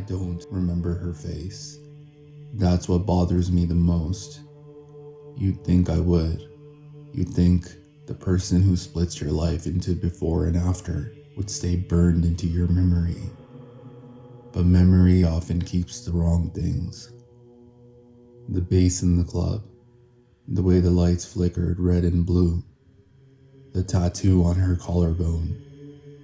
don't remember her face. That's what bothers me the most. You'd think I would. You'd think the person who splits your life into before and after would stay burned into your memory. But memory often keeps the wrong things. The bass in the club, the way the lights flickered red and blue, the tattoo on her collarbone.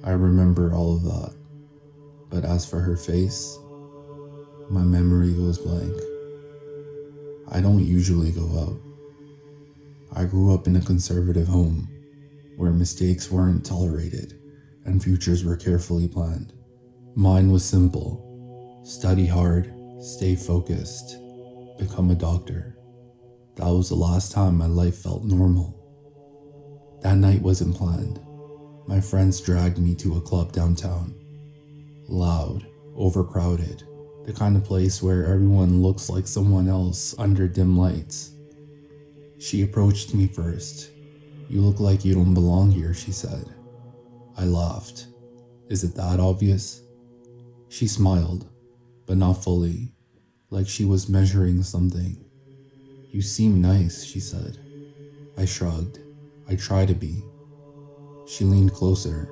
I remember all of that. But as for her face, my memory goes blank. I don't usually go out. I grew up in a conservative home where mistakes weren't tolerated and futures were carefully planned. Mine was simple: study hard, stay focused, become a doctor. That was the last time my life felt normal. That night wasn't planned. My friends dragged me to a club downtown. Loud, overcrowded, the kind of place where everyone looks like someone else under dim lights. She approached me first. "You look like you don't belong here," she said. I laughed. "Is it that obvious?" She smiled, but not fully, like she was measuring something. "You seem nice," she said. I shrugged. I try to be. She leaned closer.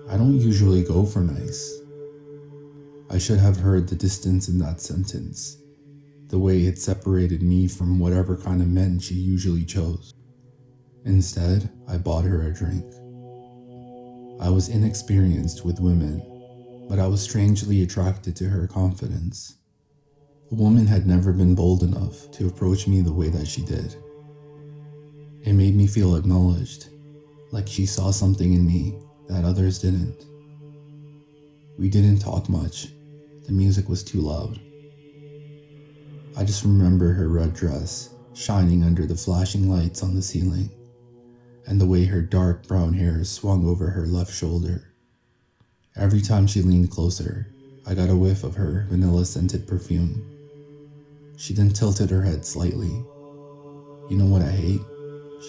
"I don't usually go for nice." I should have heard the distance in that sentence, the way it separated me from whatever kind of men she usually chose. Instead, I bought her a drink. I was inexperienced with women, but I was strangely attracted to her confidence. A woman had never been bold enough to approach me the way that she did. It made me feel acknowledged, like she saw something in me that others didn't. We didn't talk much. The music was too loud. I just remember her red dress shining under the flashing lights on the ceiling, and the way her dark brown hair swung over her left shoulder. Every time she leaned closer, I got a whiff of her vanilla-scented perfume. She then tilted her head slightly. "You know what I hate?"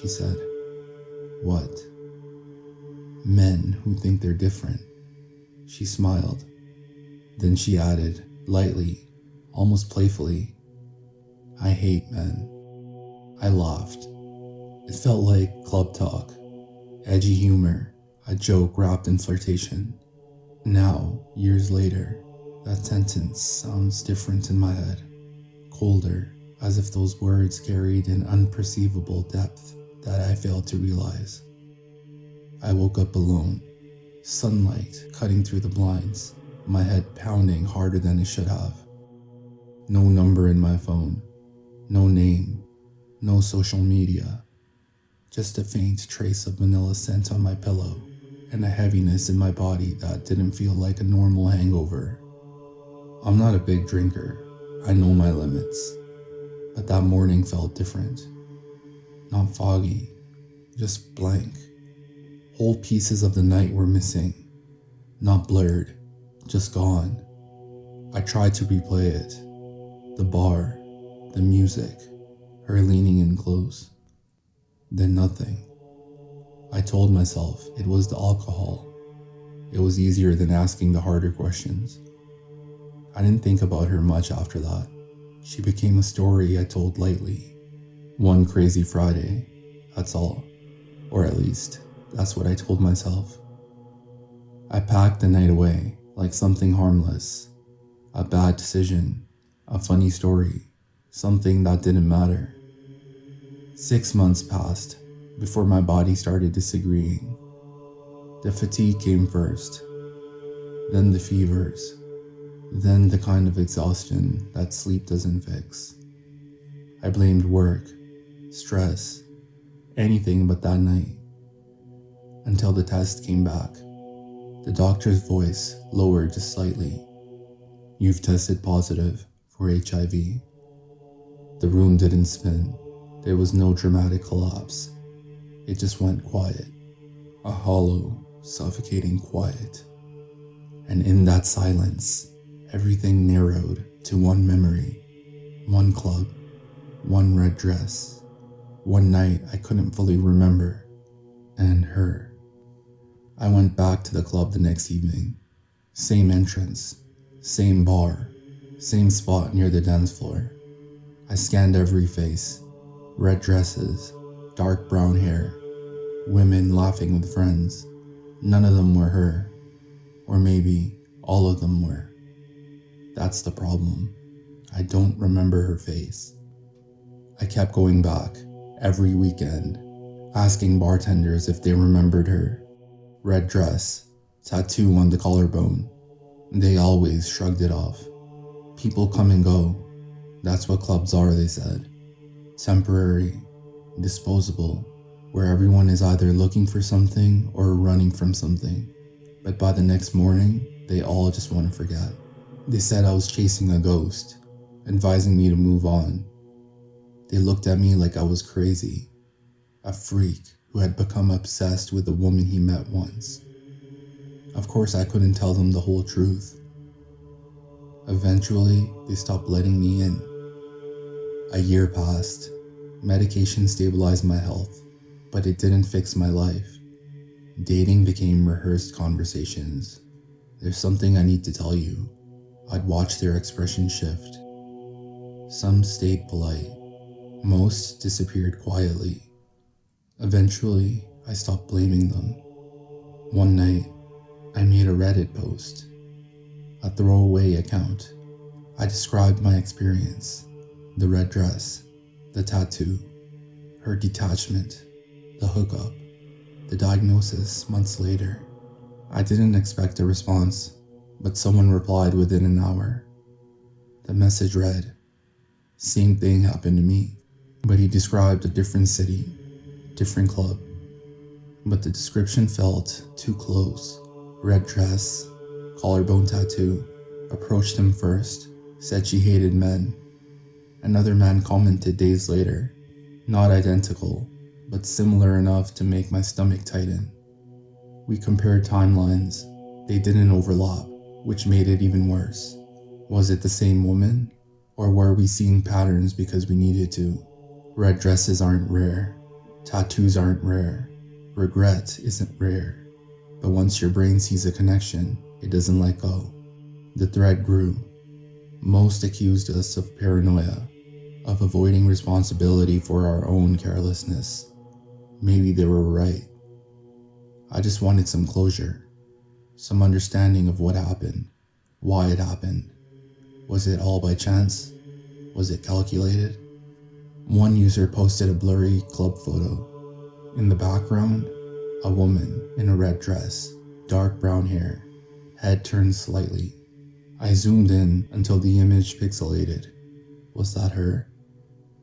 she said. "What?" "Men who think they're different." She smiled. Then she added, lightly, almost playfully, "I hate men." I laughed. It felt like club talk, edgy humor, a joke wrapped in flirtation. Now, years later, that sentence sounds different in my head, colder, as if those words carried an unperceivable depth that I failed to realize. I woke up alone, sunlight cutting through the blinds, my head pounding harder than it should have. No number in my phone, no name, no social media, just a faint trace of vanilla scent on my pillow and a heaviness in my body that didn't feel like a normal hangover. I'm not a big drinker, I know my limits, but that morning felt different. Not foggy, just blank. Whole pieces of the night were missing, not blurred, just gone. I tried to replay it. The bar, the music, her leaning in close. Then nothing. I told myself it was the alcohol. It was easier than asking the harder questions. I didn't think about her much after that. She became a story I told lightly. One crazy Friday, that's all. Or at least, that's what I told myself. I packed the night away like something harmless. A bad decision, a funny story, something that didn't matter. 6 months passed before my body started disagreeing. The fatigue came first, then the fevers, then the kind of exhaustion that sleep doesn't fix. I blamed work, stress, anything but that night. Until the test came back. The doctor's voice lowered just slightly. "You've tested positive for HIV." The room didn't spin. There was no dramatic collapse. It just went quiet. A hollow, suffocating quiet. And in that silence, everything narrowed to one memory, one club, one red dress, one night I couldn't fully remember, and her. I went back to the club the next evening. Same entrance, Same bar, same spot near the dance floor. I scanned every face. Red dresses, dark brown hair, women laughing with friends. None of them were her. Or maybe all of them were. That's the problem. I don't remember her face. I kept going back every weekend, asking bartenders if they remembered her. Red dress, tattoo on the collarbone. They always shrugged it off. People come and go. That's what clubs are, they said. Temporary, disposable, where everyone is either looking for something or running from something. But by the next morning, they all just want to forget. They said I was chasing a ghost, advising me to move on. They looked at me like I was crazy, a freak who had become obsessed with a woman he met once. Of course, I couldn't tell them the whole truth. Eventually, they stopped letting me in. A year passed. Medication stabilized my health, but it didn't fix my life. Dating became rehearsed conversations. There's something I need to tell you. I'd watch their expression shift. Some stayed polite. Most disappeared quietly. Eventually, I stopped blaming them. One night, I made a Reddit post, a throwaway account. I described my experience, the red dress, the tattoo, her detachment, the hookup, the diagnosis months later. I didn't expect a response, but someone replied within an hour. The message read, "Same thing happened to me," but he described a different city, different club. But the description felt too close. Red dress, collarbone tattoo, approached him first, said she hated men. Another man commented days later, not identical, but similar enough to make my stomach tighten. We compared timelines. They didn't overlap, which made it even worse. Was it the same woman? Or were we seeing patterns because we needed to? Red dresses aren't rare. Tattoos aren't rare. Regret isn't rare. But once your brain sees a connection, it doesn't let go. The thread grew. Most accused us of paranoia, of avoiding responsibility for our own carelessness. Maybe they were right. I just wanted some closure, some understanding of what happened, why it happened. Was it all by chance? Was it calculated? One user posted a blurry club photo. In the background, a woman in a red dress, dark brown hair, head turned slightly. I zoomed in until the image pixelated. Was that her?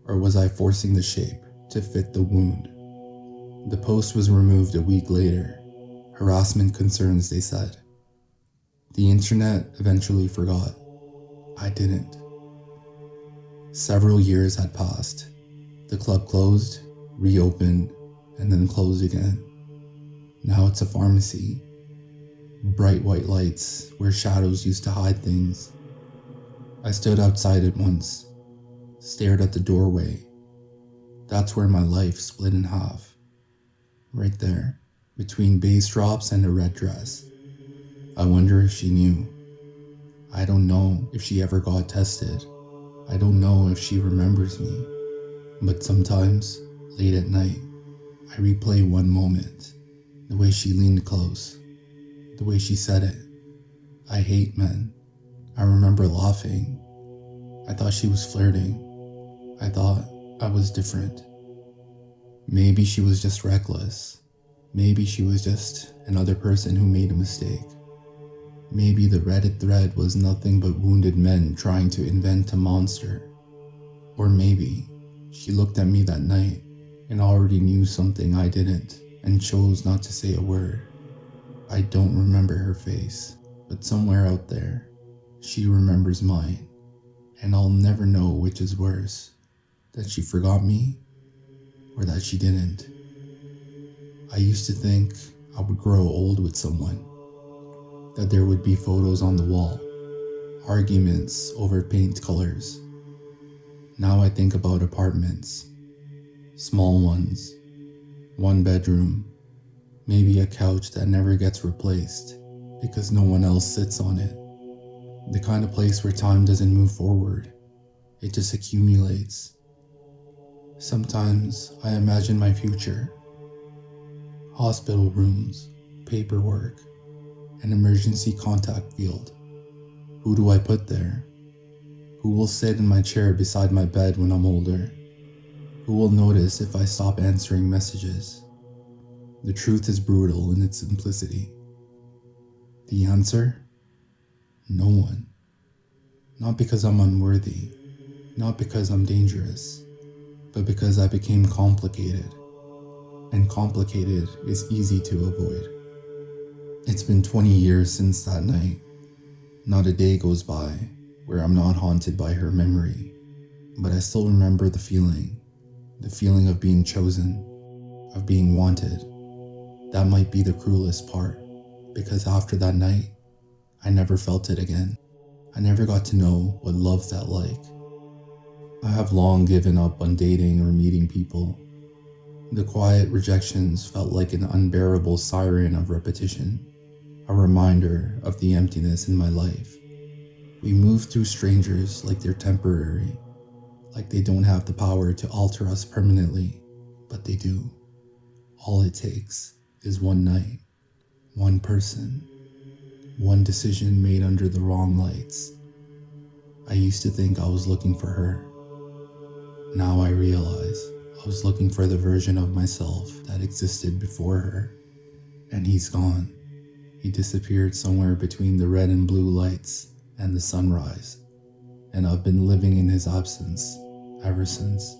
Or was I forcing the shape to fit the wound? The post was removed a week later. Harassment concerns, they said. The internet eventually forgot. I didn't. Several years had passed. The club closed, reopened, and then closed again. Now it's a pharmacy. Bright white lights where shadows used to hide things. I stood outside it once, stared at the doorway. That's where my life split in half. Right there, between bass drops and a red dress. I wonder if she knew. I don't know if she ever got tested. I don't know if she remembers me. But sometimes, late at night, I replay one moment. The way she leaned close. The way she said it. I hate men. I remember laughing. I thought she was flirting. I thought I was different. Maybe she was just reckless. Maybe she was just another person who made a mistake. Maybe the Reddit thread was nothing but wounded men trying to invent a monster. Or maybe she looked at me that night and already knew something I didn't and chose not to say a word. I don't remember her face, but somewhere out there, she remembers mine, and I'll never know which is worse, that she forgot me or that she didn't. I used to think I would grow old with someone, that there would be photos on the wall, arguments over paint colors. Now I think about apartments, small ones, one bedroom, maybe a couch that never gets replaced because no one else sits on it. The kind of place where time doesn't move forward, it just accumulates. Sometimes I imagine my future. Hospital rooms, paperwork, an emergency contact field. Who do I put there? Who will sit in my chair beside my bed when I'm older? Who will notice if I stop answering messages? The truth is brutal in its simplicity. The answer? No one. Not because I'm unworthy, not because I'm dangerous, but because I became complicated. And complicated is easy to avoid. It's been 20 years since that night. Not a day goes by where I'm not haunted by her memory, but I still remember the feeling of being chosen, of being wanted. That might be the cruelest part, because after that night, I never felt it again. I never got to know what love felt like. I have long given up on dating or meeting people. The quiet rejections felt like an unbearable siren of repetition, a reminder of the emptiness in my life. We move through strangers like they're temporary, like they don't have the power to alter us permanently, but they do. All it takes is one night, one person, one decision made under the wrong lights. I used to think I was looking for her. Now I realize I was looking for the version of myself that existed before her. And he's gone. He disappeared somewhere between the red and blue lights and the sunrise. And I've been living in his absence ever since.